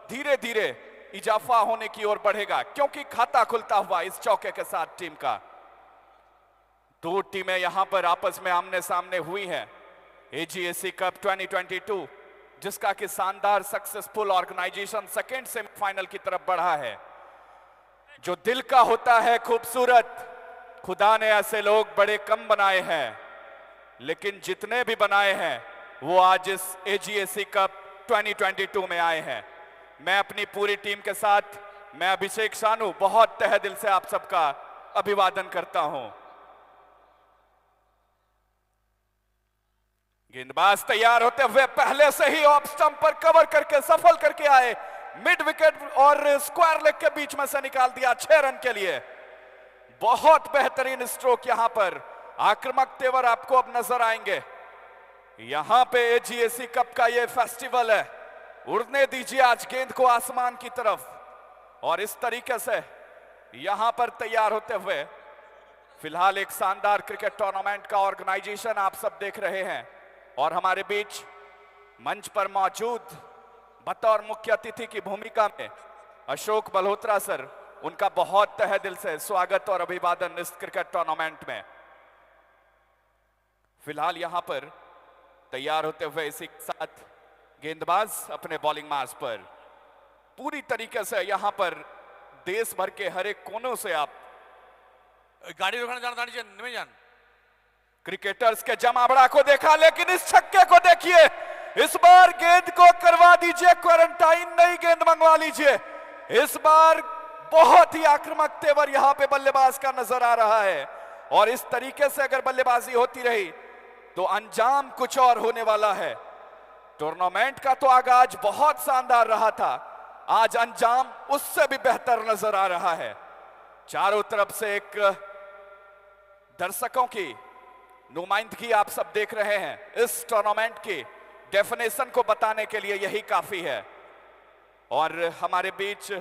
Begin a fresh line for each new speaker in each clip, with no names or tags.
धीरे धीरे इजाफा होने की ओर बढ़ेगा, क्योंकि खाता खुलता हुआ इस चौके के साथ टीम का। दो टीमें यहां पर आपस में आमने सामने हुई हैं। एजीएसी कप 2022, जिसका कि शानदार सक्सेसफुल ऑर्गेनाइजेशन सेकेंड सेमीफाइनल की तरफ बढ़ा है। जो दिल का होता है खूबसूरत, खुदा ने ऐसे लोग बड़े कम बनाए हैं, लेकिन जितने भी बनाए हैं वो आज इस एजीएसी कप 2022 में आए हैं। मैं अपनी पूरी टीम के साथ, मैं अभिषेक शानू, बहुत तहे दिल से आप सबका अभिवादन करता हूं। गेंदबाज तैयार होते हुए पहले से ही ऑफ स्टंप पर कवर करके सफल करके आए, मिड विकेट और स्क्वायर लेग के बीच में से निकाल दिया 6 रन के लिए। बहुत बेहतरीन स्ट्रोक, यहां पर आक्रामक तेवर आपको अब नजर आएंगे। यहां पे एजीएसी कप का ये फेस्टिवल है, उड़ने दीजिए आज गेंद को आसमान की तरफ। और इस तरीके से यहां पर तैयार होते हुए फिलहाल एक शानदार क्रिकेट टूर्नामेंट का ऑर्गेनाइजेशन आप सब देख रहे हैं। और हमारे बीच मंच पर मौजूद बतौर मुख्य अतिथि की भूमिका में अशोक मल्होत्रा सर, उनका बहुत तहे दिल से स्वागत और अभिवादन इस क्रिकेट टूर्नामेंट में। फिलहाल यहां पर तैयार होते हुए इसी के साथ गेंदबाज अपने बॉलिंग मार्च पर पूरी तरीके से यहां पर देश भर के हर एक कोनों से आप
गाड़ी रोकना जाना नहीं जान
क्रिकेटर्स के जमावड़ा को देखा, लेकिन इस छक्के को देखिए। इस बार गेंद को करवा दीजिए क्वारंटाइन, नई गेंद मंगवा लीजिए। इस बार बहुत ही आक्रामक तेवर यहां पे बल्लेबाज का नजर आ रहा है। और इस तरीके से अगर बल्लेबाजी होती रही तो अंजाम कुछ और होने वाला है। टूर्नामेंट का तो आगाज बहुत शानदार रहा था, आज अंजाम उससे भी बेहतर नजर आ रहा है। चारों तरफ से एक दर्शकों की नुमाइंदगी आप सब देख रहे हैं। इस टूर्नामेंट की डेफिनेशन को बताने के लिए यही काफी है। और हमारे बीच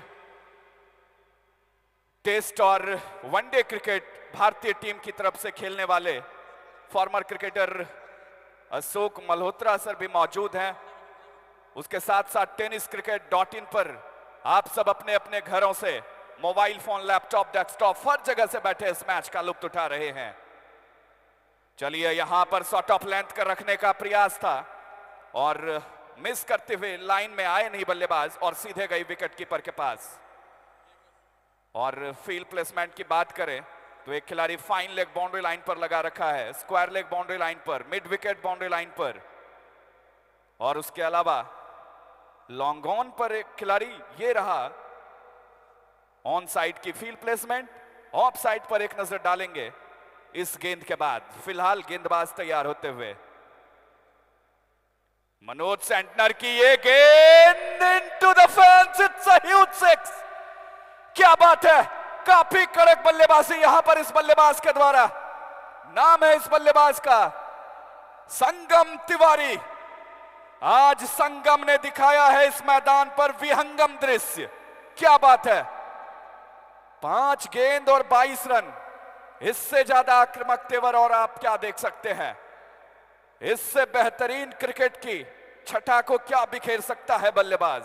टेस्ट और वनडे क्रिकेट भारतीय टीम की तरफ से खेलने वाले farmer cricketer Ashok Malhotra sir भी मौजूद हैं। उसके साथ साथ tenniscricket.in पर आप सब अपने अपने घरों से मोबाइल फोन, लैपटॉप, डेस्कटॉप, हर जगह से बैठे इस मैच का लुत्फ उठा रहे हैं। चलिए, यहां पर शॉट ऑफ लेंथ कर रखने का प्रयास था और मिस करते हुए लाइन में आए नहीं बल्लेबाज और सीधे गई विकेट कीपर के पास। और फील्ड प्लेसमेंट की बात करें तो एक खिलाड़ी फाइन लेग बाउंड्री लाइन पर लगा रखा है, स्क्वायर लेग बाउंड्री लाइन पर, मिड विकेट बाउंड्री लाइन पर, और उसके अलावा लॉन्ग ऑन पर एक खिलाड़ी ये रहा। ऑन साइड की फील्ड प्लेसमेंट, ऑफ साइड पर एक नजर डालेंगे इस गेंद के बाद। फिलहाल गेंदबाज तैयार होते हुए मनोज सेंटनर की ये गेंद into the fence, it's a huge 6। क्या बात है, काफी कड़क बल्लेबाजी यहां पर इस बल्लेबाज के द्वारा। नाम है इस बल्लेबाज का संगम तिवारी। आज संगम ने दिखाया है इस मैदान पर विहंगम दृश्य। क्या बात है, 5 गेंद और 22 रन, इससे ज्यादा आक्रामक तेवर और आप क्या देख सकते हैं। इससे बेहतरीन क्रिकेट की छठा को क्या बिखेर सकता है बल्लेबाज।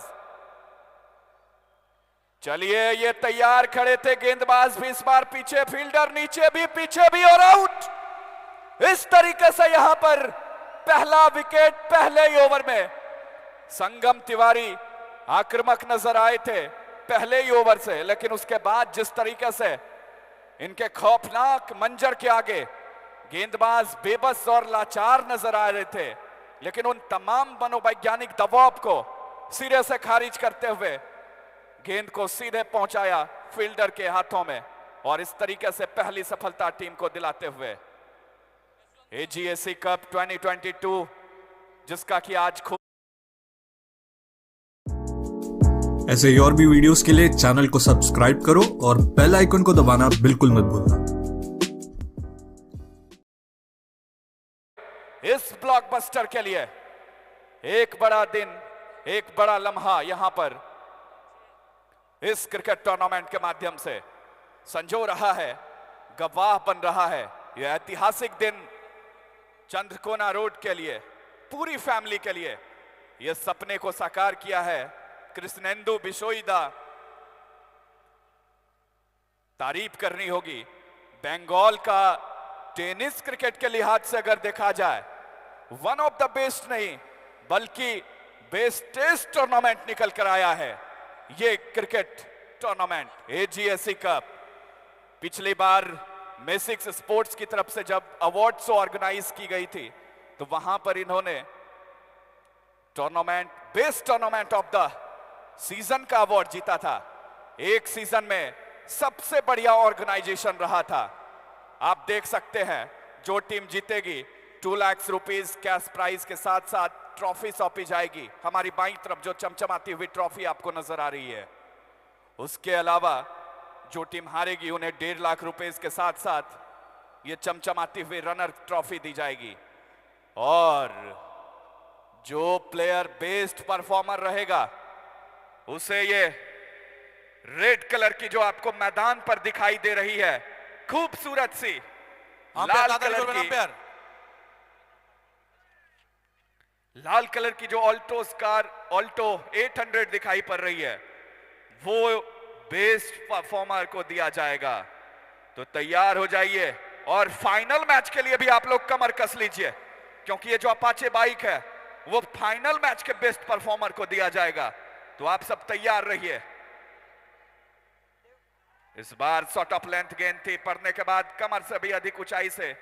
चलिए, ये तैयार खड़े थे गेंदबाज भी, इस बार पीछे फील्डर, नीचे भी, पीछे भी, और आउट। इस तरीके से यहां पर पहला विकेट पहले ही ओवर में। संगम तिवारी आक्रामक नजर आए थे पहले ही ओवर से, लेकिन उसके बाद जिस तरीके से इनके खौफनाक मंजर के आगे गेंदबाज बेबस और लाचार नजर आ रहे थे, लेकिन उन तमाम मनोवैज्ञानिक दबाव को सिरे से खारिज करते हुए गेंद को सीधे पहुंचाया फील्डर के हाथों में, और इस तरीके से पहली सफलता टीम को दिलाते हुए एजीएसी कप 2022, जिसका कि आज खूब।
ऐसे और भी वीडियोस के लिए चैनल को सब्सक्राइब करो और बेल आइकन को दबाना बिल्कुल मत भूलना।
इस ब्लॉकबस्टर के लिए एक बड़ा दिन, एक बड़ा लम्हा यहां पर इस क्रिकेट टूर्नामेंट के माध्यम से संजो रहा है, गवाह बन रहा है। यह ऐतिहासिक दिन चंद्रकोना रोड के लिए, पूरी फैमिली के लिए, यह सपने को साकार किया है कृष्णेंदु बिशोई दा तारीफ करनी होगी। बंगाल का टेनिस क्रिकेट के लिहाज से अगर देखा जाए वन ऑफ द बेस्ट नहीं बल्कि बेस्टेस्ट टूर्नामेंट निकल कर आया है ये क्रिकेट टूर्नामेंट एजीएससी कप। पिछली बार मेसिक्स स्पोर्ट्स की तरफ से जब अवार्ड शो ऑर्गेनाइज की गई थी तो वहां पर इन्होंने tournament best tournament of the season का अवार्ड जीता था। एक सीजन में सबसे बढ़िया ऑर्गेनाइजेशन रहा था। आप देख सकते हैं जो टीम जीतेगी 2 लाख रुपीस कैश प्राइज के साथ साथ ट्रॉफी सौंपी जाएगी। हमारी बाईं तरफ जो चमचमाती हुई ट्रॉफी आपको नजर आ रही है। उसके अलावा जो टीम हारेगी उन्हें 1.5 लाख रुपए के साथ साथ ये चमचमाती हुई रनर ट्रॉफी दी जाएगी। और जो प्लेयर बेस्ट परफॉर्मर रहेगा उसे ये रेड कलर की जो आपको मैदान पर दिखाई दे रही है खूबसूरत सी लाल कलर की जो ऑल्टो कार ऑल्टो 800 दिखाई पड़ रही है वो बेस्ट परफॉर्मर को दिया जाएगा। तो तैयार हो जाइए और फाइनल मैच के लिए भी आप लोग कमर कस लीजिए क्योंकि ये जो अपाचे बाइक है वो फाइनल मैच के बेस्ट परफॉर्मर को दिया जाएगा। तो आप सब तैयार रहिए। इस बार शॉट ऑफ लेंथ गेंद थी, पड़ने के बाद कमर से भी अधिक ऊंचाई से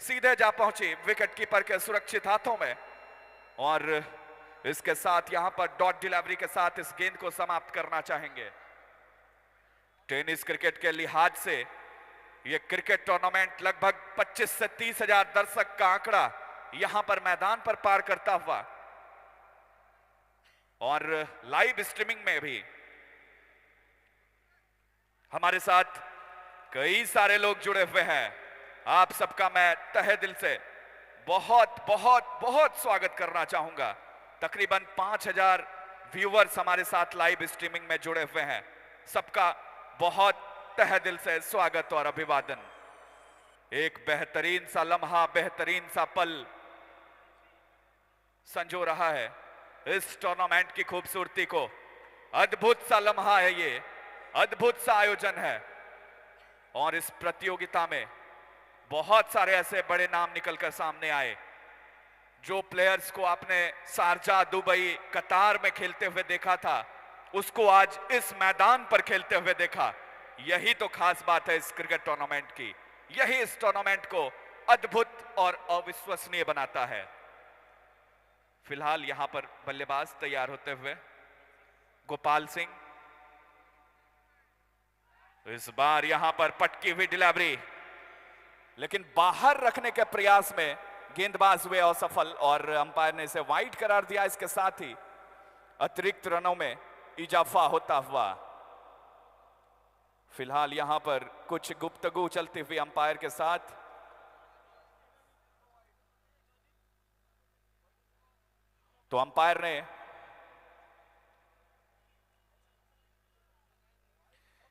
सीधे जा पहुंची विकेट कीपर के सुरक्षित हाथों में। और इसके साथ यहां पर डॉट डिलीवरी के साथ इस गेंद को समाप्त करना चाहेंगे। टेनिस क्रिकेट के लिहाज से यह क्रिकेट टूर्नामेंट लगभग 25 से 30 हजार दर्शक का आंकड़ा यहां पर मैदान पर पार करता हुआ और लाइव स्ट्रीमिंग में भी हमारे साथ कई सारे लोग जुड़े हुए हैं। आप सबका मैं तहे दिल से बहुत बहुत बहुत स्वागत करना चाहूंगा। तकरीबन 5000 व्यूअर्स हमारे साथ लाइव स्ट्रीमिंग में जुड़े हुए हैं। सबका बहुत तहे दिल से स्वागत और अभिवादन। एक बेहतरीन सा लम्हा, बेहतरीन सा पल संजो रहा है इस टूर्नामेंट की खूबसूरती को। अद्भुत सा लम्हा है ये, अद्भुत सा आयोजन है। और इस प्रतियोगिता में बहुत सारे ऐसे बड़े नाम निकलकर सामने आए। जो प्लेयर्स को आपने शारजा, दुबई, कतार में खेलते हुए देखा था उसको आज इस मैदान पर खेलते हुए देखा। यही तो खास बात है इस क्रिकेट टूर्नामेंट की। यही इस टूर्नामेंट को अद्भुत और अविश्वसनीय बनाता है। फिलहाल यहां पर बल्लेबाज तैयार होते हुए गोपाल सिंह। इस बार यहां पर पटकी हुई डिलीवरी, लेकिन बाहर रखने के प्रयास में गेंदबाज हुए असफल और अंपायर ने इसे वाइड करार दिया। इसके साथ ही अतिरिक्त रनों में इजाफा होता हुआ। फिलहाल यहां पर कुछ गुफ्तगू चलती हुई अंपायर के साथ। तो अंपायर ने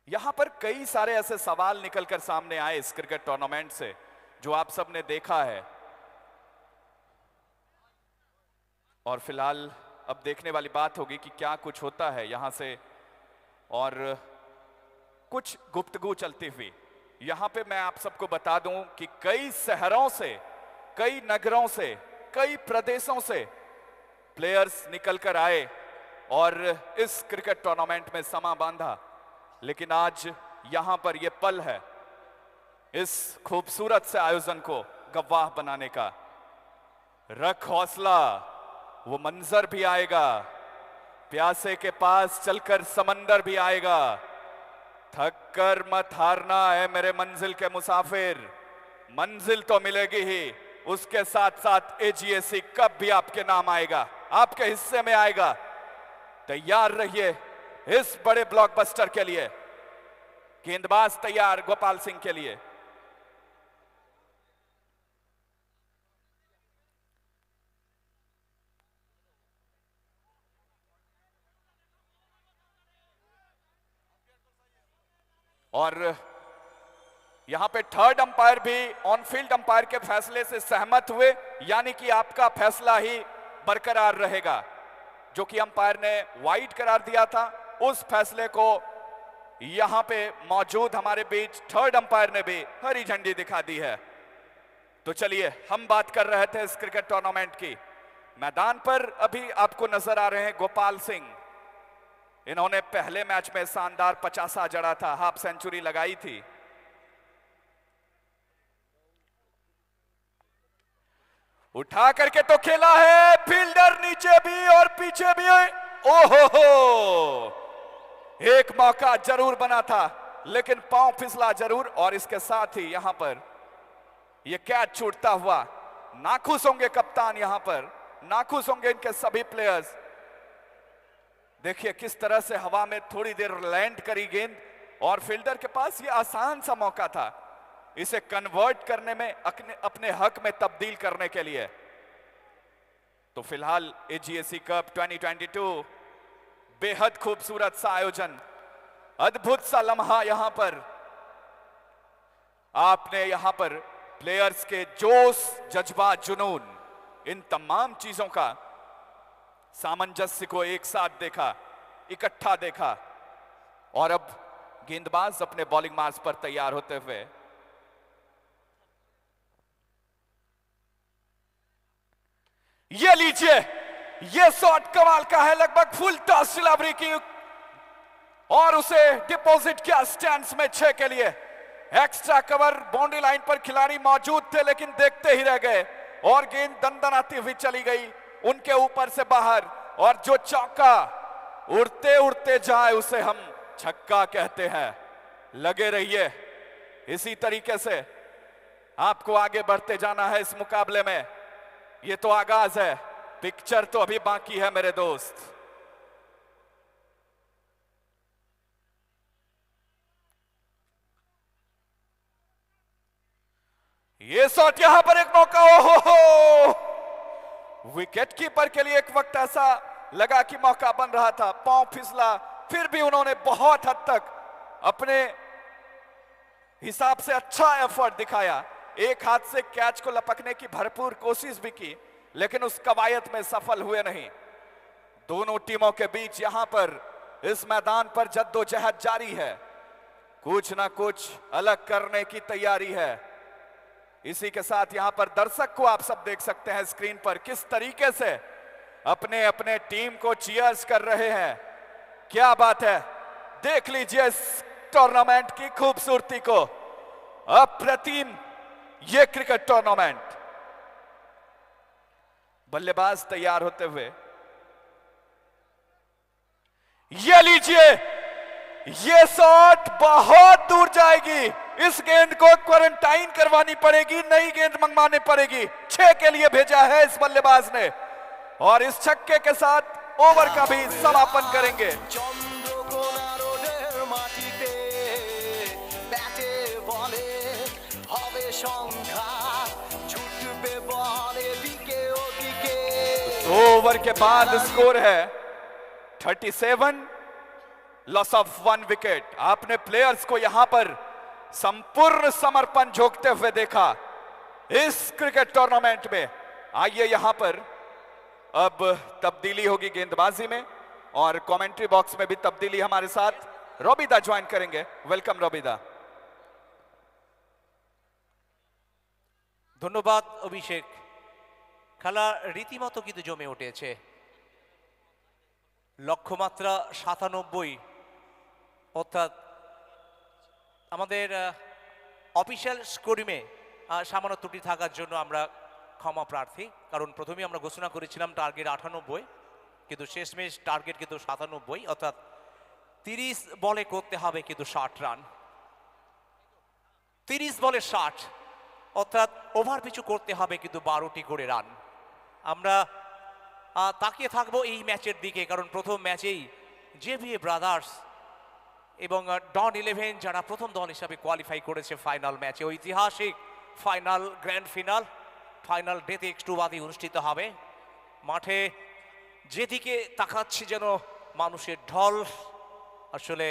यहां पर कई सारे ऐसे सवाल निकलकर सामने आए इस क्रिकेट टूर्नामेंट से जो आप सबने देखा है। और फिलहाल अब देखने वाली बात होगी कि क्या कुछ होता है यहां से। और कुछ गुफ्तगू चलती हुई यहां पे मैं आप सबको बता दूं कि कई शहरों से, कई नगरों से, कई प्रदेशों से प्लेयर्स निकलकर आए और इस क्रिकेट टूर्नामेंट में समा बांधा। लेकिन आज यहां पर यह पल है इस खूबसूरत से आयोजन को गवाह बनाने का। रख हौसला, वो मंजर भी आएगा। प्यासे के पास चलकर समंदर भी आएगा। थक कर मत हारना है मेरे मंजिल के मुसाफिर। मंजिल तो मिलेगी ही, उसके साथ साथ एजीएससी कप भी आपके नाम आएगा, आपके हिस्से में आएगा। तैयार रहिए इस बड़े ब्लॉकबस्टर के लिए। गेंदबाज तैयार गोपाल सिंह के लिए। और यहां पे थर्ड अंपायर भी ऑन फील्ड अंपायर के फैसले से सहमत हुए, यानी कि आपका फैसला ही बरकरार रहेगा। जो कि अंपायर ने वाइड करार दिया था, उस फैसले को यहां पे मौजूद हमारे बीच थर्ड अंपायर ने भी हरी झंडी दिखा दी है। तो चलिए, हम बात कर रहे थे इस क्रिकेट टूर्नामेंट की। मैदान पर अभी आपको नजर आ रहे हैं गोपाल सिंह। इन्होंने पहले मैच में शानदार 50 जड़ा था, हाफ सेंचुरी लगाई थी। उठा करके तो खेला है, फील्डर नीचे भी और पीछे भी। ओहो, एक मौका जरूर बना था लेकिन पांव फिसला जरूर। और इसके साथ ही यहां पर यह कैच छूटता हुआ, नाखुश होंगे कप्तान, यहां पर नाखुश होंगे इनके सभी प्लेयर्स। देखिए किस तरह से हवा में थोड़ी देर लैंड करी गेंद और फील्डर के पास ये आसान सा मौका था इसे कन्वर्ट करने में, अपने हक में तब्दील करने के लिए। तो फिलहाल एजीएसी कप 2022 बेहद खूबसूरत सा आयोजन, अद्भुत सा लम्हा। यहां पर आपने यहां पर प्लेयर्स के जोश, जज्बा, जुनून, इन तमाम चीजों का सामंजस्य को एक साथ देखा, इकट्ठा देखा। और अब गेंदबाज अपने बॉलिंग मार्च पर तैयार होते हुए ये लीजिए, ये शॉट कमाल का है, लगभग फुल टॉस डिलीवरी की और उसे डिपॉजिट किया स्टैंड्स में 6 के लिए। एक्स्ट्रा कवर बाउंड्री लाइन पर खिलाड़ी मौजूद थे लेकिन देखते ही रह गए और गेंद दंदनाती हुई चली गई उनके ऊपर से बाहर। और जो चौका उड़ते उड़ते जाए उसे हम छक्का कहते हैं। लगे रहिए, इसी तरीके से आपको आगे बढ़ते जाना है इस मुकाबले में। ये तो आगाज है, पिक्चर तो अभी बाकी है मेरे दोस्त। ये शॉट, यहां पर एक मौका, ओहो, विकेट कीपर के लिए एक वक्त ऐसा लगा कि मौका बन रहा था, पांव फिसला, फिर भी उन्होंने बहुत हद तक अपने हिसाब से अच्छा एफर्ट दिखाया। एक हाथ से कैच को लपकने की भरपूर कोशिश भी की लेकिन उस कवायद में सफल हुए नहीं। दोनों टीमों के बीच यहां पर इस मैदान पर जद्दोजहद जारी है, कुछ ना कुछ अलग करने की तैयारी है। इसी के साथ यहां पर दर्शक को आप सब देख सकते हैं स्क्रीन पर किस तरीके से अपने अपने टीम को चीयर्स कर रहे हैं। क्या बात है, देख लीजिए इस टूर्नामेंट की खूबसूरती को। अप्रतिम ये क्रिकेट टूर्नामेंट। बल्लेबाज तैयार होते हुए, ये लीजिए, ये शॉट बहुत दूर जाएगी। इस गेंद को क्वारंटाइन करवानी पड़ेगी, नई गेंद मंगवानी पड़ेगी। 6 के लिए भेजा है इस बल्लेबाज ने और इस छक्के के साथ ओवर का भी समापन करेंगे। ओवर के बाद स्कोर है 37, लॉस ऑफ 1 विकेट। आपने प्लेयर्स को यहां पर संपूर्ण समर्पण झोंकते हुए देखा इस क्रिकेट टूर्नामेंट में। आइए यहां पर अब तब्दीली होगी गेंदबाजी में और कमेंट्री बॉक्स में भी तब्दीली हमारे साथ रबिदा ज्वाइन करेंगे। वेलकम रबिदा।
ধন্যবাদ অভিষেক। খেলা রীতিমতো কিন্তু জমে উঠেছে। লক্ষ্যমাত্রা 97, অর্থাৎ আমাদের অফিসিয়াল স্কোরিংয়ে সামান্য ত্রুটি থাকার জন্য আমরা ক্ষমা প্রার্থী, কারণ প্রথমেই আমরা ঘোষণা করেছিলাম টার্গেট 98 কিন্তু শেষমেশ টার্গেট কিন্তু 97, অর্থাৎ 30 বলে করতে হবে কিন্তু 60 রান। 30 বলে 60, অর্থাৎ ওভার পিছু করতে হবে কিন্তু 12টি করে রান। আমরা তাকিয়ে থাকবো এই ম্যাচের দিকে, কারণ প্রথম ম্যাচেই জেভিএ ব্রাদার্স এবং ডন 11 যারা প্রথম দল হিসাবে কোয়ালিফাই করেছে ফাইনাল ম্যাচে, ঐতিহাসিক ফাইনাল, গ্র্যান্ড ফাইনাল ডেতে একটু বাদে অনুষ্ঠিত হবে। মাঠে যেদিকে তাকাচ্ছি যেন মানুষের ঢল। আসলে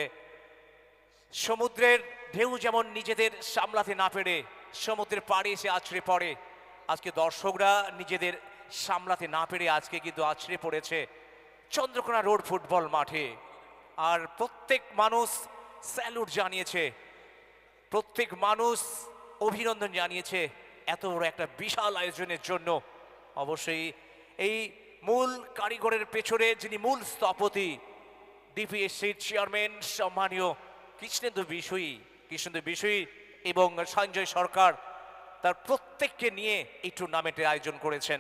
সমুদ্রের ঢেউ যেমন নিজেদের সামলাতে না পেরে সমুদ্রের পাড়ে এসে আছড়ে পড়ে, আজকে দর্শকরা নিজেদের সামলাতে না পেরে আজকে কিন্তু আছড়ে পড়েছে চন্দ্রকোনা রোড ফুটবল মাঠে। আর প্রত্যেক মানুষ স্যালুট জানিয়েছে, প্রত্যেক মানুষ অভিনন্দন জানিয়েছে এত বড় একটা বিশাল আয়োজনের জন্য। অবশ্যই এই মূল কারিগরের পেছনে যিনি মূল স্থপতি, ডিপিএসসির চেয়ারম্যান সম্মানীয় কৃষ্ণেন্দু বিষয়ী এবং সঞ্জয় সরকার, তার প্রত্যেককে নিয়ে এই টুর্নামেন্টের আয়োজন করেছেন।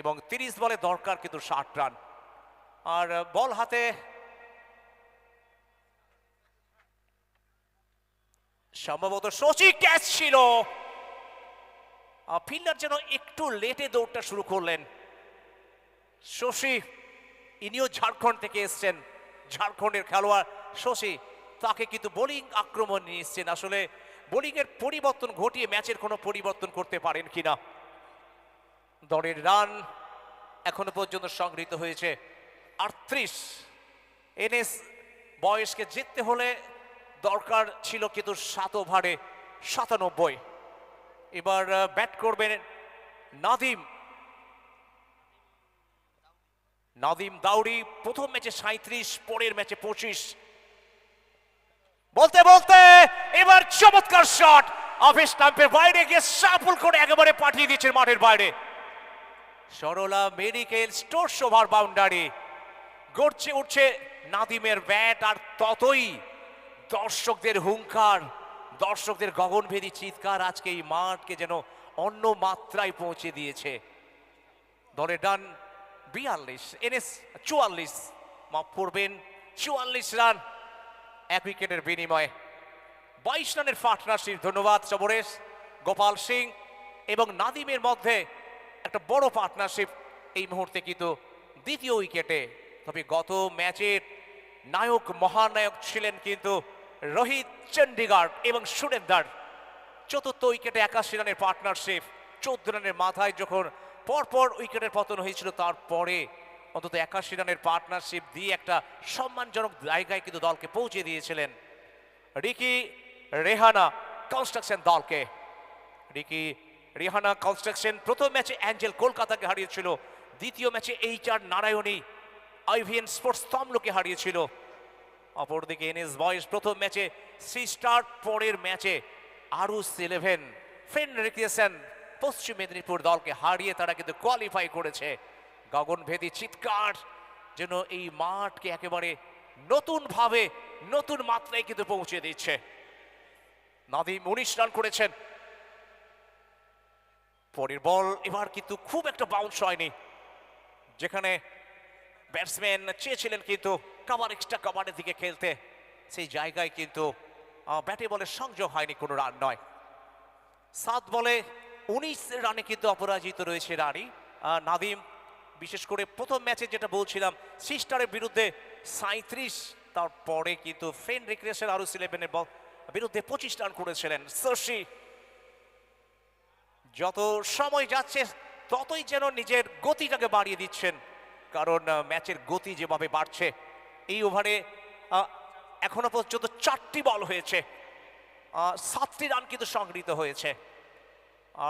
এবং 30 বলে দরকার কিন্তু 60 রান। আর বল হাতে সম্ভবত শশী ক্যাচ ছিল, ফিল্ডার যেন একটু লেটে দৌড়টা শুরু করলেন। শশী, ইনিও ঝাড়খণ্ড থেকে এসছেন, ঝাড়খণ্ডের খেলোয়াড় শশী, তাকে কিন্তু বোলিং আক্রমণ নিয়ে এসছেন। আসলে বোলিং এর পরিবর্তন ঘটিয়ে ম্যাচের কোনো পরিবর্তন করতে পারেন কিনা। দলের রান এখনো পর্যন্ত সংগৃহীত হয়েছে 38। এনএস বয়সকে জিততে হলে দরকার ছিল কিন্তু 7 ওভারে 97। এবার ব্যাট করবেন নাদিম দাউরি। প্রথম ম্যাচে 37, পরের ম্যাচে 25। বলতে বলতে এবার চমৎকার শট, অফ স্টাম্পের বাইরে গিয়ে সাফল করে একেবারে পাঠিয়ে দিচ্ছেন মাঠের বাইরে। Sarala medical store over boundary গড়ছে উঠছে নাদিমের ব্যাট। আর ততই দর্শকদের হুঙ্কার, দর্শকদের গগনভেদী চিৎকার আজকে এই মাঠকে যেন অন্য মাত্রায় পৌঁছে দিয়েছে। দলের রান 42, এনএস 44, মাফ করবেন 44 রান 1 উইকেটের বিনিময়ে। 22 রানের পার্টনারশিপ। ধন্যবাদ সমরেশ, গোপাল সিং এবং নাদিমের মধ্যে একটা বড় পার্টনারশিপ এই মুহূর্তে কিন্তু দ্বিতীয় উইকেটে। তবে গত ম্যাচের নায়ক মহানায়ক ছিলেন কিন্তু রোহিত চন্ডিগড় এবং সুরেন্দার। চতুর্থ উইকেটে 81 রানের পার্টনারশিপ। 14 রানের মাথায় যখন পরপর উইকেটের পতন হয়েছিল, তারপরে অন্তত 81 রানের পার্টনারশিপ দিয়ে একটা সম্মানজনক জায়গায় কিন্তু দলকে পৌঁছে দিয়েছিলেন রিকি রেহানা কনস্ট্রাকশন দলকে। রিকি রেহানা কনস্ট্রাকশন প্রথম ম্যাচে অ্যাঞ্জেল কলকাতাকে হারিয়েছিল, দ্বিতীয় ম্যাচে HR নারায়ণী আইভিএন স্পোর্টস তমলুকে হারিয়েছিল। অপরদিকে এনএস বয়েজ প্রথম ম্যাচে 3 স্টার, পরের ম্যাচে আরুস 11 ফ্রেন্ড রিক্রিয়েশন পশ্চিম মেদিনীপুর দলকে হারিয়ে তারা কিন্তু কোয়ালিফাই করেছে। গগনভেদী চিৎকার যেন এই মাঠকে একেবারে নতুন ভাবে নতুন মাত্রায় কিন্তু পৌঁছে দিচ্ছে। নাদিম 19 রান করেছেন। পরের বল এবার কিন্তু খুব একটা বাউন্স হয়নি, যেখানে ব্যাটসম্যান চেয়েছিলেন কিন্তু কভার এক্সট্রা কভারের দিকে খেলতে, সেই জায়গায় কিন্তু ব্যাটে বলের সংযোগ হয়নি, কোনো রান নয়। 7 বলে 19 রানে কিন্তু অপরাজিত রয়েছে নাদিম। বিশেষ করে প্রথম ম্যাচে যেটা বলছিলাম, 3 স্টারের বিরুদ্ধে 37, তারপরে কিন্তু ফ্রেন্ড রিক্রিয়েশন আরুস 11-এর বিরুদ্ধে 25 রান করেছিলেন শশী। যত সময় যাচ্ছে ততই যেন নিজের গতিটাকে বাড়িয়ে দিচ্ছেন, কারণ ম্যাচের গতি যেভাবে বাড়ছে। এই ওভারে এখনো পর্যন্ত 4টি বল হয়েছে, 7টি রান কিন্তু সংগৃহীত হয়েছে,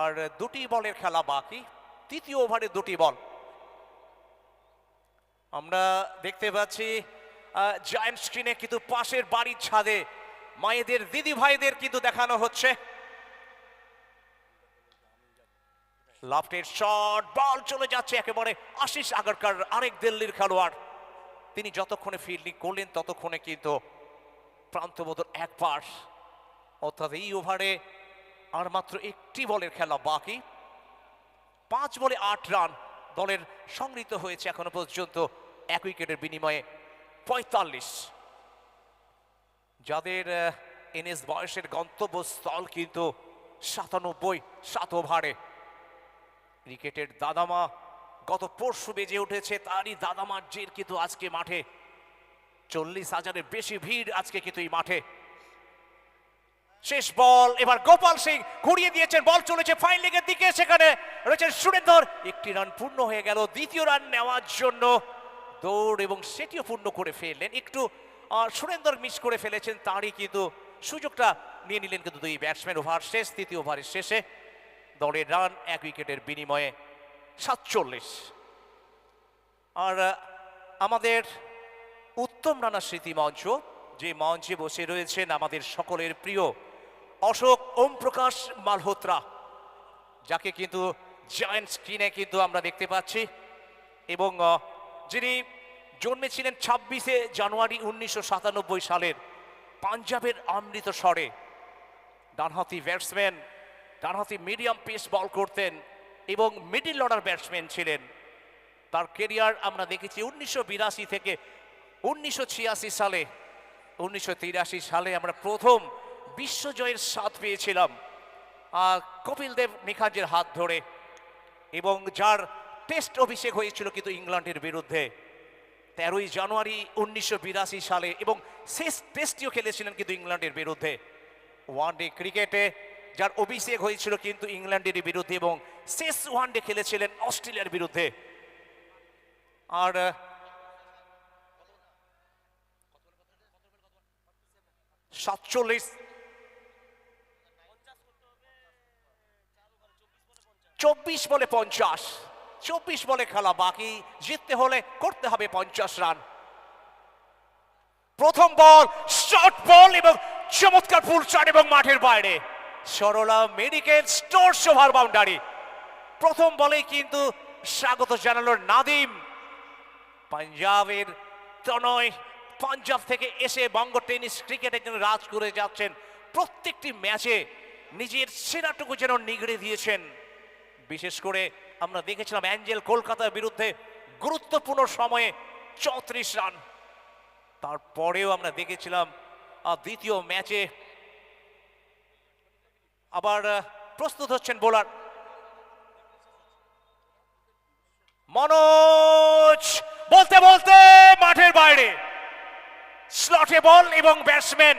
আর 2টি বলের খেলা বাকি। তৃতীয় ওভারে 2টি বল। আমরা দেখতে পাচ্ছি জায়ান্ট স্ক্রিনে কিন্তু পাশের বাড়ির ছাদে মায়েদের দিদি ভাইদের কিন্তু দেখানো হচ্ছে। লাফটের শট, বল চলে যাচ্ছে একেবারে আশিস আগারকার, আরেক দিল্লির খেলোয়াড়। তিনি যতক্ষণে ফিল্ডিং করলেন ততক্ষণে কিন্তু প্রান্তবদল 1 পাস, অর্থাৎ এই ওভারে আর মাত্র 1টি বলের খেলা বাকি। 5 বলে 8 রান দলের সংগৃহীত হয়েছে এখনো পর্যন্ত 1 উইকেটের বিনিময়ে 45। যাদের এনএস বয়সের গন্তব্যস্থল কিন্তু 97, 7 ওভারে। ক্রিকেটের দাদামা গত পরশু বেজে উঠেছে, তারই দাদামার জের কিন্তু আজকে মাঠে। 40,000-এর বেশি ভিড় আজকে কিন্তু এই মাঠে। শেষ বল, এবার গোপাল সিং ঘুরিয়ে দিয়েছেন, বল চলেছে ফাইন লেগের দিকে, সেখানে রয়েছেন সুরেন্দর। 1টি রান পূর্ণ হয়ে গেল। দ্বিতীয় রান নেওয়ার জন্য দৌড় এবং সেটিও পূর্ণ করে ফেললেন। একটু সুরেন্দর মিস করে ফেলেছেন, তারই কিন্তু সুযোগটা নিয়ে নিলেন কিন্তু 2 ব্যাটসম্যান। ওভার শেষ, তৃতীয় ওভারের শেষে দলের রান 1 উইকেটের বিনিময়ে 47। আর আমাদের উত্তম রানা স্মৃতি মঞ্চ, যে মঞ্চে বসে রয়েছেন আমাদের সকলের প্রিয় অশোক ওম প্রকাশ মালহোত্রা, যাকে কিন্তু জায়ান্ট স্ক্রিনে কিন্তু আমরা দেখতে পাচ্ছি, এবং যিনি জন্মেছিলেন 26শে জানুয়ারি 1997 সালের পাঞ্জাবের অমৃতসরে। ডানহাতি ব্যাটসম্যান, ডানহাতি মিডিয়াম পেস বল করতেন এবং মিডল অর্ডার ব্যাটসম্যান ছিলেন। তার কেরিয়ার আমরা দেখেছি 1982 থেকে 1986 সালে। 1983 সালে আমরা প্রথম বিশ্বজয়ের স্বাদ পেয়েছিলাম কপিল দেব নিখাঞ্জের হাত ধরে, এবং যার টেস্ট অভিষেক হয়েছিল কিন্তু ইংল্যান্ডের বিরুদ্ধে 13ই জানুয়ারি 1982 সালে, এবং শেষ টেস্টটিও খেলেছিলেন কিন্তু ইংল্যান্ডের বিরুদ্ধে। ওয়ানডে ক্রিকেটে যার অভিষেক হয়েছিল কিন্তু ইংল্যান্ডের বিরুদ্ধে, এবং শেষ ওয়ানডে খেলেছিলেন অস্ট্রেলিয়ার বিরুদ্ধে। আর 24 বলে 50, 24 বলে খেলা বাকি, জিততে হলে করতে হবে 50 রান। প্রথম বল শর্ট বল এবং চমৎকার ফুল শট এবং মাঠের বাইরে। Sarala medical stores over boundary. প্রথম বলেই কিন্তু স্বাগত জানালো নাদিম। পাঞ্জাবের তনয়, পাঞ্জাব থেকে এসে বঙ্গ টেনিস ক্রিকেটে কিন্তু রাজ করে যাচ্ছেন। প্রত্যেকটি ম্যাচে নিজের সেরাটুকু যেন নিগড়ে দিয়েছেন। বিশেষ করে আমরা দেখেছিলাম অ্যাঞ্জেল কলকাতার বিরুদ্ধে গুরুত্বপূর্ণ সময়ে 34 রান। তারপরেও আমরা দেখেছিলাম দ্বিতীয় ম্যাচে আবার প্রস্তুত হচ্ছেন বোলার মনোজ, বলতে বলতে মাঠের বাইরে স্লটে বল, এবং ব্যাটসম্যান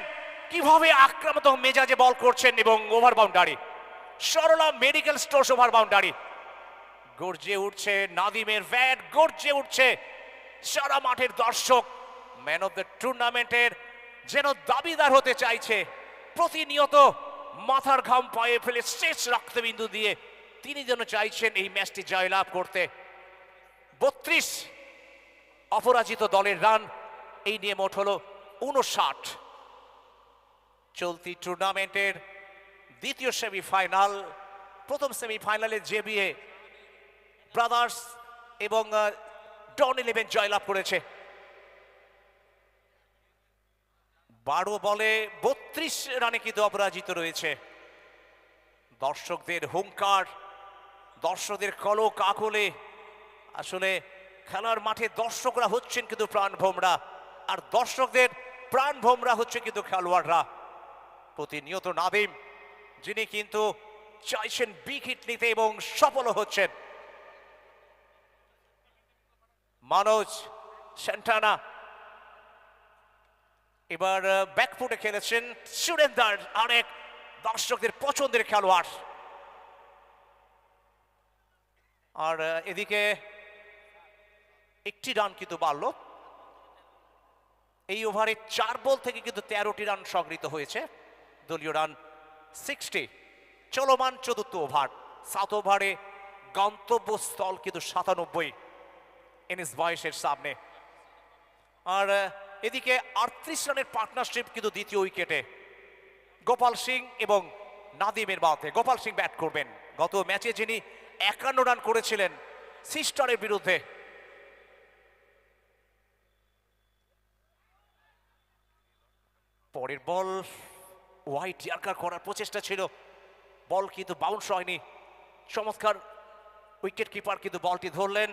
কিভাবে আক্রমণাত্মক মেজাজে বল করছেন, এবং over boundary. Sarala medical stores over boundary. গর্জে উঠছে নাদিমের ব্যাট, গর্জে উঠছে সারা মাঠের দর্শক। ম্যান অফ দ্য টুর্নামেন্টের যেন দাবিদার হতে চাইছে। প্রতিনিয়ত মাথার ঘাম পায়ে ফেলে শেষ রক্তবিন্দু দিয়ে তিনি যেন চাইছেন এই ম্যাচটি জয়লাভ করতে। 32 অপরাজিত দলের রান, এই নিয়ে মোট হলো 59। চলতি টুর্নামেন্টের দ্বিতীয় সেমিফাইনাল। প্রথম সেমিফাইনালে জেবিএ ব্রাদার্স এবং ডন 11 জয়লাভ করেছে। 12 বলে 32 রানে কিন্তু অপরাজিত রয়েছে। দর্শকদের হুঙ্কার, দর্শকদের কলক আকুলে, আসলে খেলার মাঠে দর্শকরা হচ্ছেন কিন্তু প্রাণভোমরা, আর দর্শকদের প্রাণভোমরা হচ্ছে কিন্তু খেলোয়াড়রা। প্রতিনিয়ত নাদিম, যিনি কিন্তু চাইছেন বিগ হিট নিতে এবং সফল হচ্ছেন। মনোজ সেন্টানা এবার ব্যাকফুটে খেলেছেন। সুরেন্দার আরেক দর্শকদের পছন্দের খেলোয়াড়। আর এদিকে একটি রান কিন্তু বাড়ল। এই ওভারে 4 বল থেকে কিন্তু 13টি রান সংগৃহীত হয়েছে। দলীয় রান 60। চলমান চতুর্থ ওভার। 7 ওভারে গন্তব্যস্থল কিন্তু 97 এনএস বয়সের সামনে। আর এদিকে 38 রানের পার্টনারশিপ কিন্তু দ্বিতীয় উইকেটে গোপাল সিং এবং নাদিমের মধ্যে। গোপাল সিং ব্যাট করবেন। গত ম্যাচে যিনি 51 রান করেছিলেন সিস্টারের বিরুদ্ধে। পরের বল ওয়াইড ইয়ার্কার করার প্রচেষ্টা ছিল, বল কিন্তু বাউন্স হয়নি। চমৎকার উইকেট কিপার কিন্তু বলটি ধরলেন,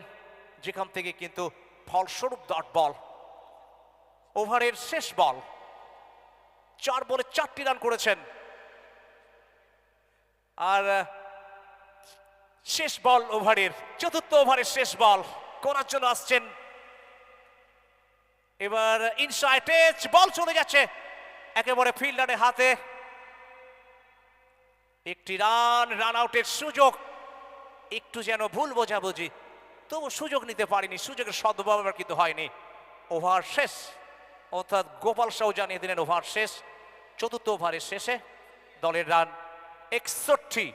যেখান থেকে কিন্তু ফলস্বরূপ ডট বল। ওভারের শেষ বল। 4 বলে 4টি রান করেছেন। আর শেষ বল ওভারের, চতুর্থ ওভারের শেষ বল করার জন্য আসছেন। এবার ইনসাইড টেচ, বল চলে যাচ্ছে একেবারে ফিল্ডারের হাতে। একটি রান, রান আউটের সুযোগ। একটু যেন ভুল বোঝাবুঝি, তবু সুযোগ নিতে পারেনি, সুযোগের সদ্ব্যবহার কিন্তু হয়নি। ওভার শেষ, অর্থাৎ গোপাল সাউ জানিয়ে দিলেন ওভার শেষ। চতুর্থ ওভারের শেষে দলের রান 61,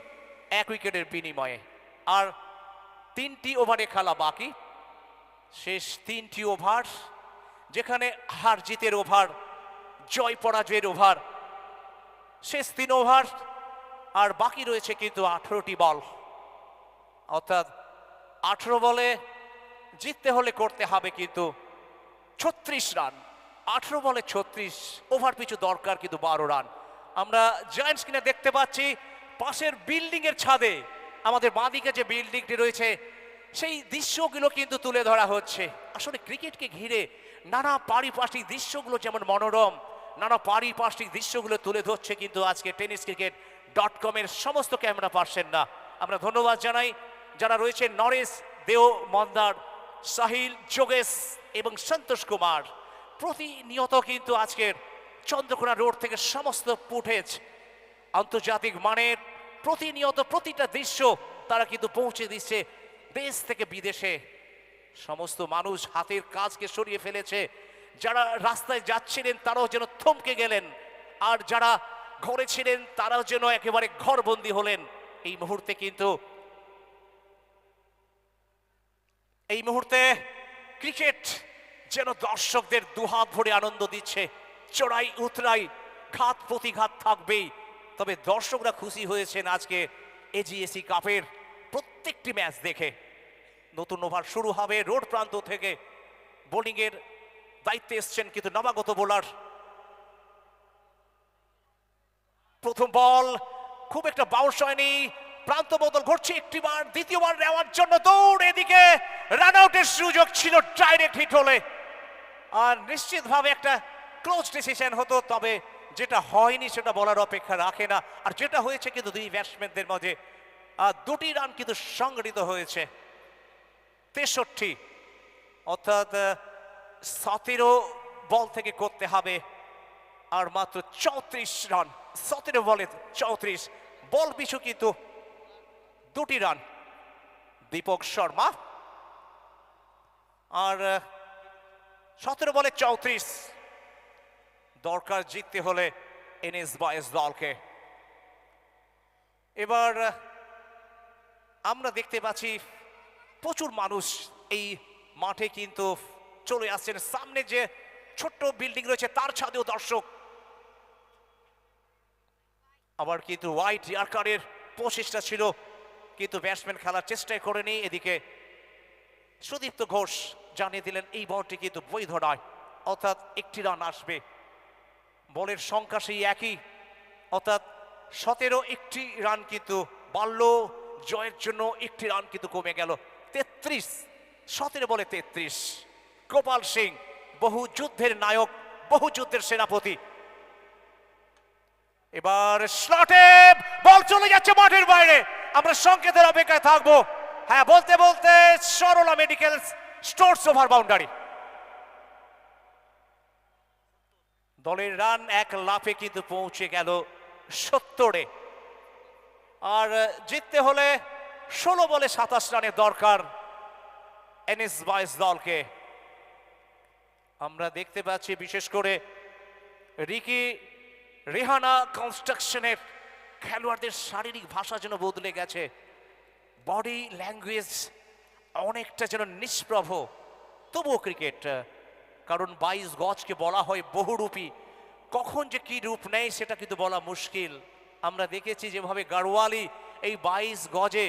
1 উইকেটের বিনিময়ে। আর 3টি ওভারে খেলা বাকি। শেষ 3টি ওভার, যেখানে হার জিতের ওভার, জয় পরাজয়ের ওভার, শেষ 3 ওভার, আর বাকি রয়েছে কিন্তু 18টি বল। অর্থাৎ 18 বলে জিততে হলে করতে হবে কিন্তু 36 রান। 18 বলে 36, ওভার পিছু দরকার কিন্তু 12 রান। আমরা জায়ান্টস কিনা দেখতে পাচ্ছি পাশের বিল্ডিং এর ছাদে, আমাদের বাঁদিকে যে বিল্ডিংটি রয়েছে সেই দৃশ্যগুলো কিন্তু তুলে ধরা হচ্ছে। আসলে ক্রিকেটকে ঘিরে নানা পারিপার্শ্বিক দৃশ্যগুলো যেমন মনোরম, নানা পারিপার্শ্বিক দৃশ্যগুলো তুলে ধরছে কিন্তু আজকে tenniscricket.com এর সমস্ত ক্যামেরা পার্সনরা। আমরা ধন্যবাদ জানাই যারা রয়েছে, নরেশ, দেও, মন্দার, সাহিল, যোগেশ এবং সন্তোষ কুমার। প্রতিনিয়ত কিন্তু আজকের চন্দ্রকোনা রোড থেকে সমস্ত ফুটেজ আন্তর্জাতিক মানের, প্রতিনিয়ত প্রতিটা দৃশ্য তারা কিন্তু পৌঁছে দিচ্ছে দেশ থেকে বিদেশে। সমস্ত মানুষ হাতের কাজকে সরিয়ে ফেলেছে, যারা রাস্তায় যাচ্ছিলেন তারাও যেন থমকে গেলেন, আর যারা ঘরে ছিলেন তারাও যেন একেবারে ঘরবন্দি হলেন। এই মুহূর্তে ক্রিকেট যেন দর্শকদের দুহাত ভরে আনন্দ দিচ্ছে। চড়াই উতরাই, ঘাত প্রতিঘাত থাকবেই, তবে দর্শকরা খুশি হয়েছেন আজকে এজিএসি কাপের প্রত্যেকটি ম্যাচ দেখে। নতুন ওভার শুরু হবে রোড প্রান্ত থেকে। বোলিং এর দায়িত্বে এসছেন কিন্তু নবাগত বোলার। প্রথম বল খুব একটা বাউন্স হয়নি, প্রান্ত বদল ঘটছে একটিবার, দ্বিতীয়বার নেওয়ার জন্য দৌড়, এদিকে রান আউটের সুযোগ ছিল, ডাইরেক্ট হিট হলে আর নিশ্চিতভাবে একটা ক্লোজ ডিসিশন হতো, তবে যেটা হয়নি সেটা বলার অপেক্ষা রাখে না। আর যেটা হয়েছে কিন্তু দুই ব্যাটসম্যানদের মধ্যে 2টি রান কিন্তু সংগঠিত হয়েছে। 63, অর্থাৎ 17 বল থেকে করতে হবে আর মাত্র 34 রান। 17 বলে 34, বল পিছু কিন্তু 2টি রান। দীপক শর্মা, আর 17 বলে 34, দরকার জিততে হলে এনএস বয়েজ দলকে। এবার আমরা দেখতে পাচ্ছি প্রচুর মানুষ এই মাঠে কিন্তু চলে আসছেন। সামনে যে ছোট্ট বিল্ডিং রয়েছে তার ছাদেও দর্শক। আবার কিন্তু হোয়াইট ইয়ার্কারের প্রচেষ্টা ছিল, কিন্তু ব্যাটসম্যান খেলার চেষ্টাই করেনি। এদিকে সুদীপ্ত ঘোষ জানিয়ে দিলেন এই বলটি কিন্তু বৈধ নয়, অর্থাৎ 1টি রান আসবে। বলের সংখ্যা সেই একই, অর্থাৎ 17, 1টি রান কিন্তু বাড়ল, জয়ের জন্য 1টি রান কিন্তু কমে গেল। 33, 17 বলে 33। গোপাল সিং, বহু যুদ্ধের নায়ক, বহু যুদ্ধের সেনাপতি। এবার স্লটে বল চলে যাচ্ছে মাঠের বাইরে, আমরা সংকেতের অপেক্ষায় থাকবো। হ্যাঁ, বলতে বলতে Sarala medical stores over boundary. দলের রান এক লাফে কিন্তু পৌঁছে গেল 70-এ, আর জিততে হলে 16 বলে 27 রানের দরকার এনএস বয়েজ দলকে। আমরা দেখতে পাচ্ছি বিশেষ করে রেহানা কনস্ট্রাকশনের খেলোয়াড়দের শারীরিক ভাষা যেন বদলে গেছে, বডি ল্যাঙ্গুয়েজ অনেকটা যেন নিষ্প্রভ। তবুও ক্রিকেট, কারণ 22 গজকে বলা হয় বহুরূপী, কখন যে কি রূপ নেয় সেটা কিন্তু বলা মুশকিল। আমরা দেখেছি যেভাবে গাড়ওয়ালি এই 22 গজে